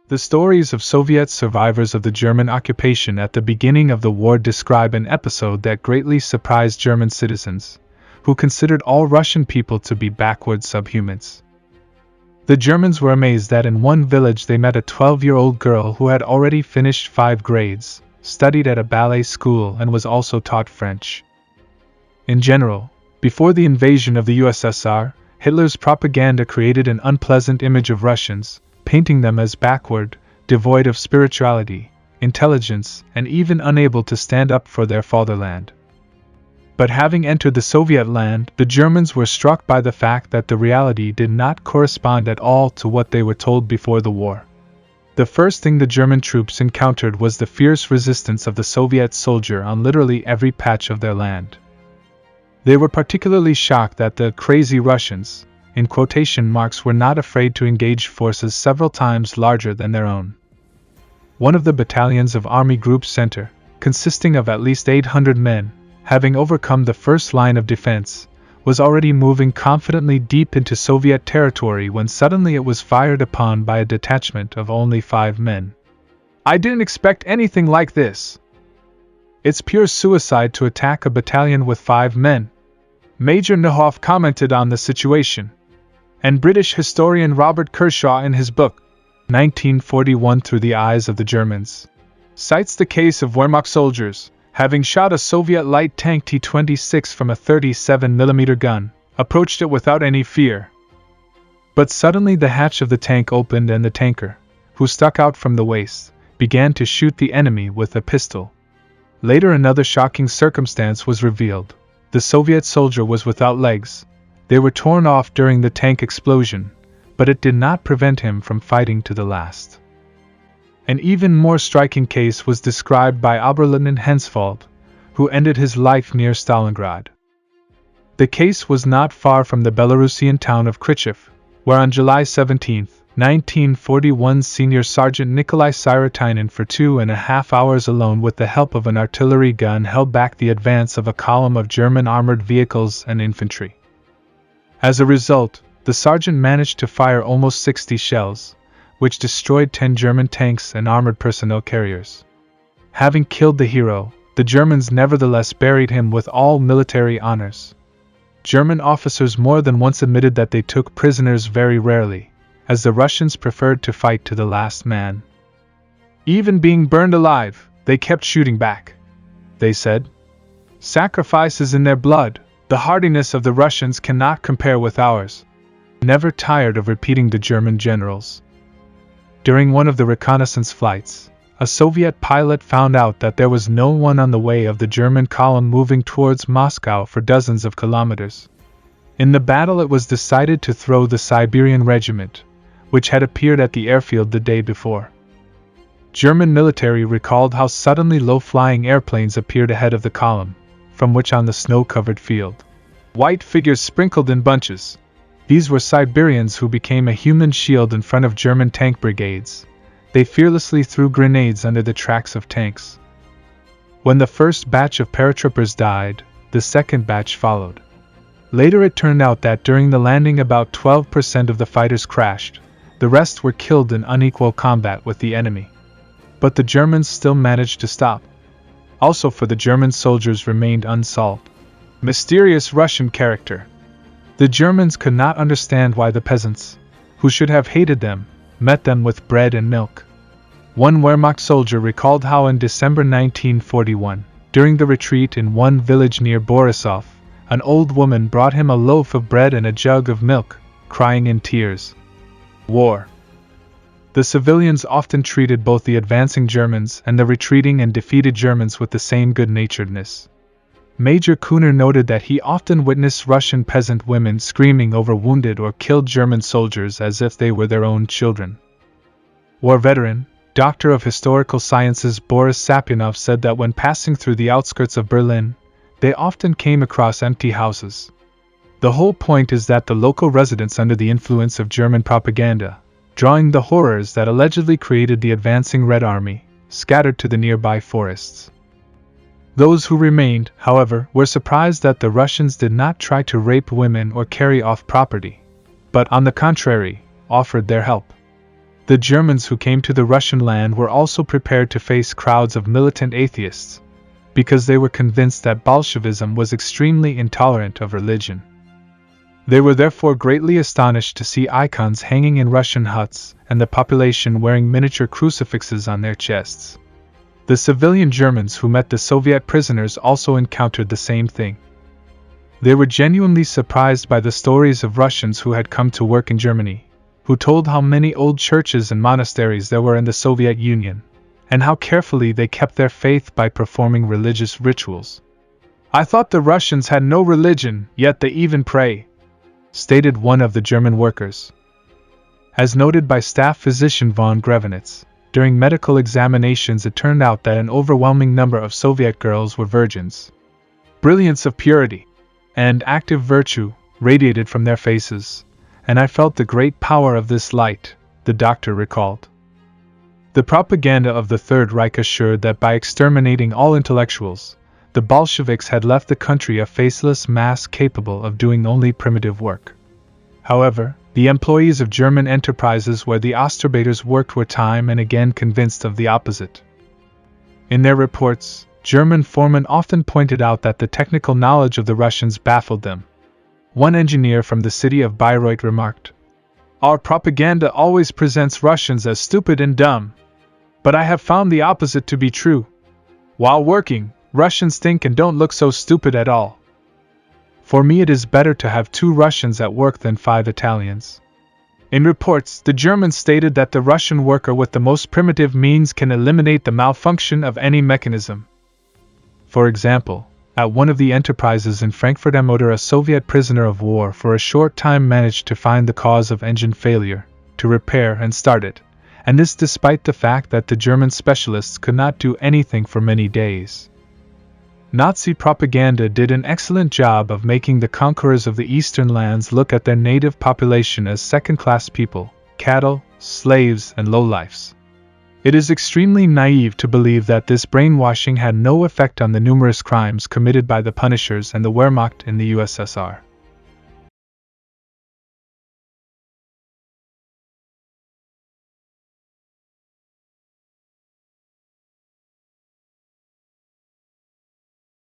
The stories of Soviet survivors of the German occupation at the beginning of the war describe an episode that greatly surprised German citizens, who considered all Russian people to be backward subhumans. The Germans were amazed that in one village they met a 12-year-old girl who had already finished 5 grades, studied at a ballet school, and was also taught French. In general, before the invasion of the USSR, Hitler's propaganda created an unpleasant image of Russians, painting them as backward, devoid of spirituality, intelligence, and even unable to stand up for their fatherland. But having entered the Soviet land, the Germans were struck by the fact that the reality did not correspond at all to what they were told before the war. The first thing the German troops encountered was the fierce resistance of the Soviet soldier on literally every patch of their land. They were particularly shocked that the crazy Russians, in quotation marks, were not afraid to engage forces several times larger than their own. One of the battalions of Army Group Center, consisting of at least 800 men, having overcome the first line of defense, was already moving confidently deep into Soviet territory when suddenly it was fired upon by a detachment of only 5 men. "I didn't expect anything like this. It's pure suicide to attack a battalion with 5 men," Major Nahoff commented on the situation. And British historian Robert Kershaw, in his book, 1941 Through the Eyes of the Germans, cites the case of Wehrmacht soldiers, having shot a Soviet light tank T-26 from a 37mm gun, approached it without any fear. But suddenly the hatch of the tank opened and the tanker, who stuck out from the waist, began to shoot the enemy with a pistol. Later another shocking circumstance was revealed. The Soviet soldier was without legs. They were torn off during the tank explosion, but it did not prevent him from fighting to the last. An even more striking case was described by Oberleutnant Hensfeld, who ended his life near Stalingrad. The case was not far from the Belarusian town of Krychev, where on July 17, 1941, Senior Sergeant Nikolai Syrotinin for 2.5 hours alone with the help of an artillery gun held back the advance of a column of German armored vehicles and infantry. As a result, the sergeant managed to fire almost 60 shells, which destroyed 10 German tanks and armored personnel carriers. Having killed the hero, the Germans nevertheless buried him with all military honors. German officers more than once admitted that they took prisoners very rarely, as the Russians preferred to fight to the last man. Even being burned alive, they kept shooting back. They said, "Sacrifice is in their blood. The hardiness of the Russians cannot compare with ours," never tired of repeating the German generals. During one of the reconnaissance flights, a Soviet pilot found out that there was no one on the way of the German column moving towards Moscow for dozens of kilometers. In the battle it was decided to throw the Siberian regiment, which had appeared at the airfield the day before. German military recalled how suddenly low-flying airplanes appeared ahead of the column, from which on the snow-covered field, white figures sprinkled in bunches. These were Siberians who became a human shield in front of German tank brigades. They fearlessly threw grenades under the tracks of tanks. When the first batch of paratroopers died, the second batch followed. Later it turned out that during the landing about 12% of the fighters crashed. The rest were killed in unequal combat with the enemy. But the Germans still managed to stop. Also for the German soldiers remained unsolved. Mysterious Russian character. The Germans could not understand why the peasants, who should have hated them, met them with bread and milk. One Wehrmacht soldier recalled how in December 1941, during the retreat in one village near Borisov, an old woman brought him a loaf of bread and a jug of milk, crying in tears, "War." The civilians often treated both the advancing Germans and the retreating and defeated Germans with the same good-naturedness. Major Kuhner noted that he often witnessed Russian peasant women screaming over wounded or killed German soldiers as if they were their own children. War veteran, Doctor of Historical Sciences Boris Sapionov said that when passing through the outskirts of Berlin, they often came across empty houses. The whole point is that the local residents, under the influence of German propaganda, drawing the horrors that allegedly created the advancing Red Army, scattered to the nearby forests. Those who remained, however, were surprised that the Russians did not try to rape women or carry off property, but on the contrary, offered their help. The Germans who came to the Russian land were also prepared to face crowds of militant atheists, because they were convinced that Bolshevism was extremely intolerant of religion. They were therefore greatly astonished to see icons hanging in Russian huts and the population wearing miniature crucifixes on their chests. The civilian Germans who met the Soviet prisoners also encountered the same thing. They were genuinely surprised by the stories of Russians who had come to work in Germany, who told how many old churches and monasteries there were in the Soviet Union, and how carefully they kept their faith by performing religious rituals. "I thought the Russians had no religion, yet they even pray," stated one of the German workers. As noted by staff physician von Grevenitz, during medical examinations it turned out that an overwhelming number of Soviet girls were virgins. Brilliance of purity and active virtue radiated from their faces, and I felt the great power of this light, the doctor recalled. The propaganda of the Third Reich assured that by exterminating all intellectuals, the Bolsheviks had left the country a faceless mass capable of doing only primitive work. However, the employees of German enterprises where the Ostarbeiters worked were time and again convinced of the opposite. In their reports, German foremen often pointed out that the technical knowledge of the Russians baffled them. One engineer from the city of Bayreuth remarked, "Our propaganda always presents Russians as stupid and dumb. But I have found the opposite to be true. While working, Russians think and don't look so stupid at all. For me it is better to have 2 Russians at work than 5 Italians." In reports, the Germans stated that the Russian worker with the most primitive means can eliminate the malfunction of any mechanism. For example, at one of the enterprises in Frankfurt am Oder, a Soviet prisoner of war for a short time managed to find the cause of engine failure, to repair and start it, and this despite the fact that the German specialists could not do anything for many days. Nazi propaganda did an excellent job of making the conquerors of the eastern lands look at their native population as second-class people, cattle, slaves, and lowlifes. It is extremely naive to believe that this brainwashing had no effect on the numerous crimes committed by the Punishers and the Wehrmacht in the USSR.